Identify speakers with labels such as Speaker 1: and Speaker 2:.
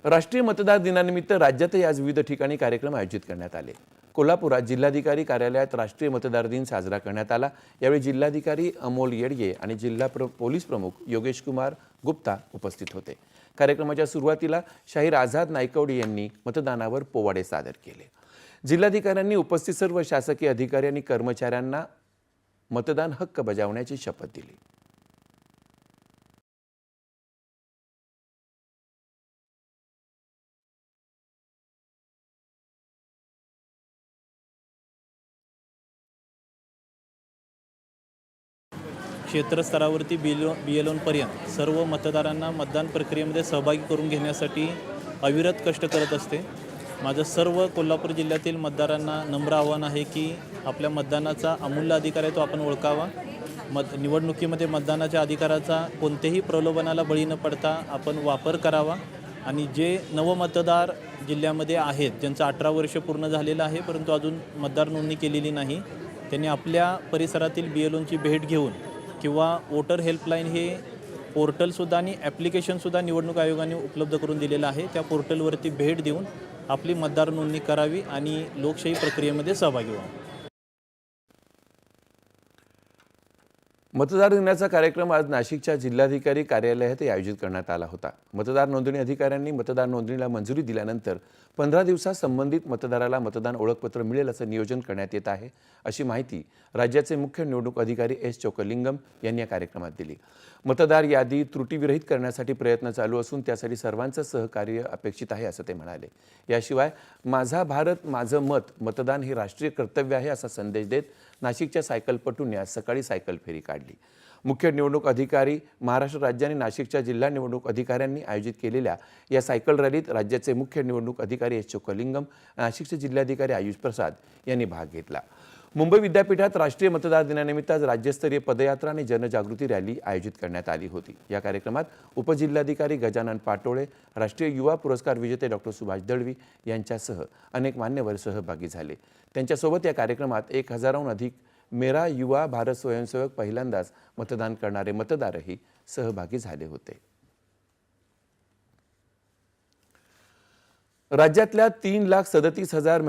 Speaker 1: राष्ट्रीय मतदार दिनानिमित्त राज्यातही आज विविध ठिकाणी कार्यक्रम आयोजित करण्यात आले। कोल्हापुरात जिल्हाधिकारी कार्यालयात राष्ट्रीय मतदार दिन साजरा करण्यात आला। यावेळी जिल्हाधिकारी अमोल येडगे आणि जिल्हा पोलीस प्रमुख योगेश कुमार गुप्ता उपस्थित होते। कार्यक्रमाच्या सुरुवातीला शाहीर आझाद नायकवडी यांनी मतदानावर पोवाडे सादर केले। जिल्हाधिकाऱ्यांनी उपस्थित सर्व शासकीय अधिकारी आणि कर्मचाऱ्यांना मतदान हक्क बजावण्याची शपथ दिली।
Speaker 2: क्षेत्रस्तरावरती BLOपर्यंत सर्व मतदारांना मतदान प्रक्रियेमध्ये सहभागी करून घेण्यासाठी अविरत कष्ट करत असते। माझं सर्व कोल्हापूर जिल्ह्यातील मतदारांना नम्र आव्हान आहे की आपल्या मतदानाचा अमूल्य अधिकार आहे तो आपण ओळखावा। निवडणुकीमध्ये मतदानाच्या अधिकाराचा कोणत्याही प्रलोभनाला बळी न पडता आपण वापर करावा आणि जे नवमतदार जिल्ह्यामध्ये आहेत ज्यांचं 18 वर्ष पूर्ण झालेलं आहे परंतु अजून मतदार नोंदणी केलेली नाही, त्यांनी आपल्या परिसरातील BLOची भेट घेऊन किंवा वोटर हेल्पलाईन हे पोर्टलसुद्धा आणि ॲप्लिकेशनसुद्धा निवडणूक आयोगाने उपलब्ध करून दिलेलं आहे। त्या पोर्टलवरती भेट देऊन आपली मतदार नोंदणी करावी आणि लोकशाही प्रक्रियेमध्ये सहभागी व्हावे।
Speaker 1: मतदार दिनाचा कार्यक्रम आज नाशिकच्या जिल्हाधिकारी कार्यालयात आयोजित करण्यात आला होता। मतदार नोंदणी अधिकाऱ्यांनी मतदार नोंदणीला मंजुरी दिल्यानंतर 15 दिवसात संबंधित मतदाराला मतदान ओळखपत्र मिळेल असं नियोजन करण्यात येत आहे, अशी माहिती राज्याचे मुख्य निवडणूक अधिकारी एस चोक्कलिंगम यांनी या कार्यक्रमात दिली। मतदार यादी त्रुटीविरहित करण्यासाठी प्रयत्न चालू असून त्यासाठी सर्वांचं सहकार्य अपेक्षित आहे असं ते म्हणाले। याशिवाय माझा भारत माझं मत मतदान हे राष्ट्रीय कर्तव्य आहे असा संदेश देत नाशिकच्या सायकलपटूंनी आज सकाळी सायकल फेरी काढली। मुख्य निवडणूक अधिकारी, महाराष्ट्र राज्य आणि नाशिकच्या जिल्हा निवडणूक अधिकाऱ्यांनी आयोजित केलेल्या या सायकल रॅलीत राज्याचे मुख्य निवडणूक अधिकारी एस चोक्कलिंगम, नाशिकचे जिल्हाधिकारी आयुष प्रसाद यांनी भाग घेतला। मुंबई विद्यापीठात राष्ट्रीय मतदार दिनानिमित्त आज राज्यस्तरीय पदयात्रा आणि जनजागृती रॅली आयोजित करण्यात आली होती। या कार्यक्रमात उपजिल्हाधिकारी गजानन पाटोळे, राष्ट्रीय युवा पुरस्कार विजेते डॉक्टर सुभाष दळवी यांच्यासह अनेक मान्यवर सहभागी झाले। त्यांच्यासोबत या कार्यक्रमात 1000हून अधिक मेरा युवा भारत स्वयंसेवक पहिल्यांदाच मतदान करणारे मतदारही सहभागी झाले होते। राज्यातल्या 3,37,000